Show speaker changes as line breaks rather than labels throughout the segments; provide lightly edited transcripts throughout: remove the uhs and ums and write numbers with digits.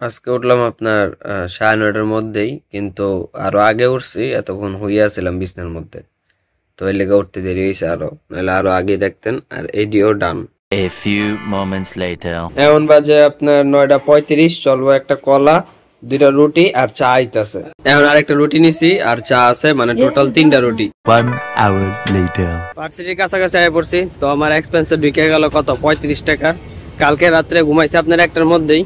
আজকে উঠলাম আপনার 9:30টার মধ্যেই, কিন্তু আরো আগে উঠছি, এতক্ষণ হইয়াছিলাম বিছনার মধ্যে। তো এই লেগে উঠতে দেরি হয়েছে, নাহলে আরো আগে দেখতেন। আর এডিও ডান।
A few moments later.
এখন বাজে আপনার 9:35। চলবো একটা কলা, 2টা রুটি আর চা আইতাছে। এখন আরেকটা রুটি নিছি আর চা আছে, মানে টোটাল 3টা রুটি।
1 hour later.
ভার্সিটির কাছাকাছি আয় পড়ছি, তো আমার এক্সপেন্সে ঢুকে গেল কত, 35 টাকা। কালকে রাত্রে ঘুমাইছি আপনার 1টার মধ্যেই।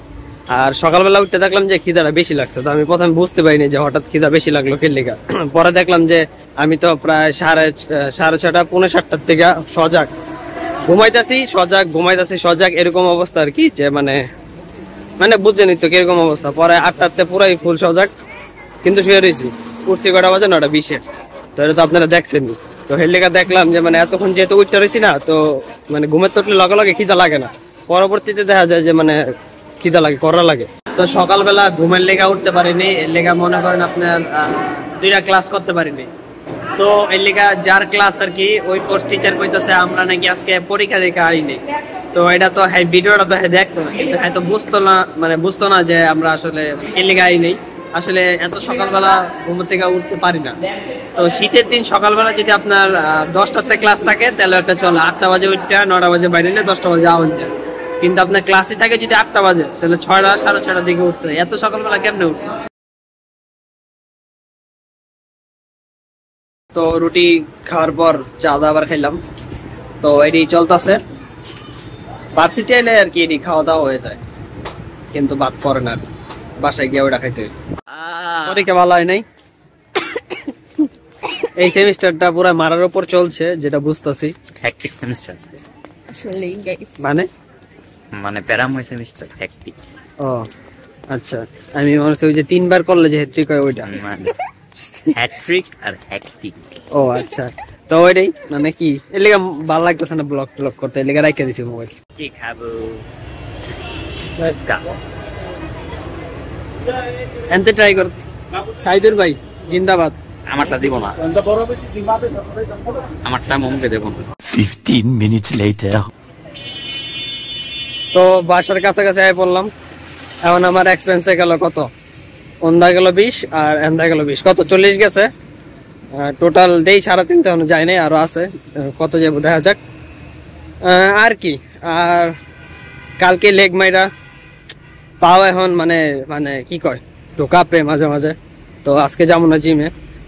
আর সকালবেলা উঠতে দেখলাম যে খিদাটা বেশি লাগছে, তো আমি প্রথমে বুঝতে পারিনি যে হঠাৎ খিদা বেশি লাগলো কেলিকা। পরে দেখলাম যে আমি তো প্রায় সাড়ে 6:30 পৌনে 7টার থেকে সজাগ ঘুমাইতেছি, এরকম অবস্থা আর কি, যে মানে বুঝেনি তো কিরকম অবস্থা। পরে 8টাতে পুরাই ফুল সজাগ, কিন্তু শুয়ে রয়েছি। উঠছি কটা বাজে, 9:20। তো এটা তো আপনারা দেখছেনই। তো হেলিকা দেখলাম যে মানে এতক্ষণ যেহেতু উঠতে রয়েছি না, তো মানে ঘুমের তো লগে লগে খিদা লাগে না, পরবর্তীতে দেখা যায় যে মানে খিদা লাগে, করা লাগে। তো সকালবেলা ঘুমের লেগা উঠতে পারিনি, এর লেগা মনে করেন আপনার 2টা ক্লাস করতে পারিনি। তো এর লেগা যার ক্লাস আর কি, ওই কোর্স টিচার কইতেছে আমরা নাকি আজকে পরীক্ষা দেখে আইনি। তো এটা তো হ্যাঁ, ভিডিওটা তো হ্যাঁ দেখতো না, কিন্তু হ্যাঁ তো বুঝতো না যে আমরা আসলে এর লেগা আইনি। আসলে এত সকালবেলা ঘুম থেকে উঠতে পারি না। তো শীতের দিন সকালবেলা যদি আপনার 10টাতে ক্লাস থাকে, তাহলে একটা চলো 8টা বাজে উঠটা, 9টা বাজে বাইরে নিলে 10টা বাজে আওয়াজ যায়। কিন্তু আপনার ক্লাসে থাকে যদি 8টা বাজে, তাহলে 6টা 6:30টার দিকে উঠতে হয়। এত সকালবেলা কেমনে উঠবে? তো রুটি খাওয়ার পর চা আবার খাইলাম। তো এটি চলতেছে। ভার্সিটি এলে আর কি এটি খাওয়া দাওয়া হয়ে যায়, কিন্তু বাদ পড়ে না, বাসায় গিয়ে ওটা খাইতে হয়। পরীক্ষা ভালো হয় নাই। এই সেমিস্টারটা পুরো মারার উপর চলছে, যেটা বুঝতেছি।
হ্যাকটিক সেমিস্টার
আসলে গাইস,
মানে প্যারাময় সেমিস্টার হ্যাকটিক।
ও আচ্ছা, আমি মনে হচ্ছে ওই যে 3বার করলে যে হ্যাট্রিক হয় ওইটা।
মানে হ্যাট্রিক আর হ্যাকটিক।
ও আচ্ছা, তো ওইটাই মানে কি, এর লেগে ভালো লাগতেছে না ব্লগ করতে, এর লেগে রাইখা দিছি মোবাইল।
কি খাবো? Let's go.
এনতে ট্রাই কর। সাইদুর ভাই জিন্দাবাদ।
আমারটা দিব না, আমারটা মমকে দেব না।
15 minutes later.
তো বাসার কাছাকাছি আয় পড়লাম। এখন আমার এক্সপেন্সে গেল কত, ওন্দা গেল 20 আর এন্দা গেল 20, কত 40 গেছে টোটাল। দেই 3.5 এখনো যায় নাই, আরো আছে, কত যাবো দেখা যাক। আর কি, আর কালকে লেগ মাইরা পাও এখন মানে কি কয়, ঢোকাপে মাঝে মাঝে। তো আজকে যাবো না জিমে।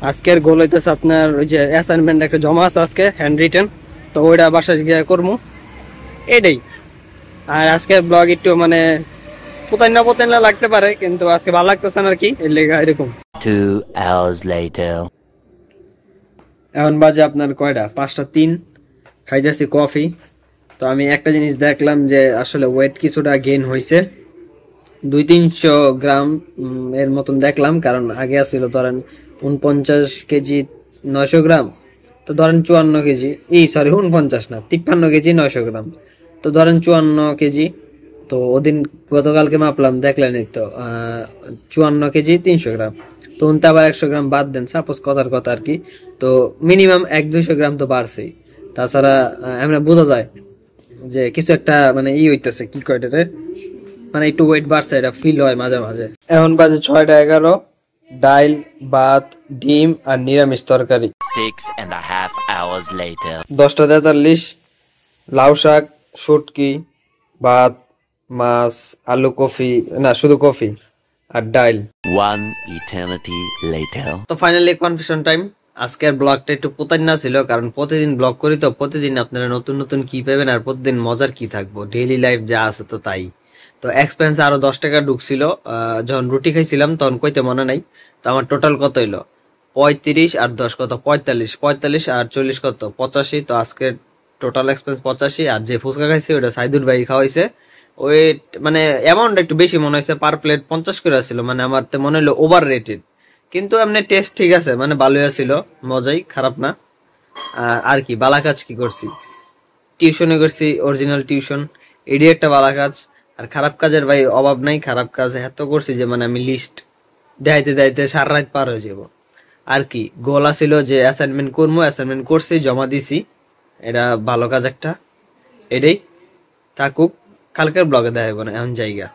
আজকের গোল হইতেছে আপনার ওই যে অ্যাসাইনমেন্ট একটা জমা আছে আজকে, হ্যান্ড রিটেন। তো ওইটা বাসায় গিয়ে করবো, এটাই। আর আজকের ব্লগ একটু মানে পোতাইনা লাগতে পারে, কিন্তু আজকে ভালো লাগতেছে না আর কি, এর লেগে এরকম।
2 hours later.
এখন বাজে আপনার কয়টা, 5:03। খাইতেছি কফি। তো আমি একটা জিনিস দেখলাম যে আসলে ওয়েট কিছুটা গেইন হয়েছে, 200-300 গ্রাম এর মতন দেখলাম। কারণ আগে আসছিল ধরেন 49 কেজি 900 গ্রাম, তো ধরেন 54 কেজি, 49 না, 53 কেজি 900 গ্রাম, তো ধরেন 54 কেজি। তো ওদিন গতকালকে মাপলাম, দেখলেনই তো 54 কেজি 300 গ্রাম। তো উনতে আবার 100 গ্রাম বাদ দেন, সাপোজ কথার কথা আর কি। তো মিনিমাম 100-200 গ্রাম তো বাড়ছেই। তাছাড়া আমরা বোঝা যায় যে কিছু একটা মানে হইতেছে, কি কয় এটারে, মানে একটু ওয়েট বাড়ছে, এটা ফিল হয় মাঝে মাঝে। এখন বাজে 6:11। ডাইল, ভাত, ডিম আর নিরামিষ তরকারি।
6.5 hours later.
10:43। লাউ শাক, শুটকি, ভাত, মাছ, আলু, কফি, না শুধু কফি আর ডাইল।
1 eternity later.
তো ফাইনালি কনফিউশন টাইম। আজকের ব্লগটা একটু পোতান্না ছিল, কারণ প্রতিদিন ব্লগ করি, তো প্রতিদিন আপনারা নতুন নতুন কি পাবেন আর প্রতিদিন মজার কি থাকবো, ডেইলি লাইফ যা আছে তো তাই। তো এক্সপেন্স আরো 10 টাকা ঢুকছিল যখন রুটি খাইছিলাম, তখন কইতে মনে নাই। তো আমার টোটাল কত হইলো, 35 আর 10 কত, 45 আর 40 কত, 85। তো আজকের টোটাল এক্সপেন্স 85। আর যে ফুচকা খাইছি ওটা সাইদুর ভাই খাওয়াইছে। ওই মানে অ্যামাউন্ট একটু বেশি মনে হয়েছে, পার প্লেট 50 করে ছিল, মানে আমার তো মনে হলো ওভার রেটেড। কিন্তু এমনি টেস্ট ঠিক আছে, মানে ভালোই ছিল, মজাই, খারাপ না। আর কি বালা কাজ কি করছি, টিউশনে করছি, অরিজিনাল টিউশন, এডি একটা বালা কাজ। আর খারাপ কাজের ভাই অভাব নাই, খারাপ কাজ এত করছি যে মানে আমি লিস্ট দেখাইতে সারা রাত পার হয়ে যাব। আর কি গোল ছিল যে অ্যাসাইনমেন্ট করবো, অ্যাসাইনমেন্ট করছি, জমা দিছি, এটা ভালো কাজ একটা, এটাই থাকুক। কালকের ব্লগে দেখাবো না, এখন জায়গা।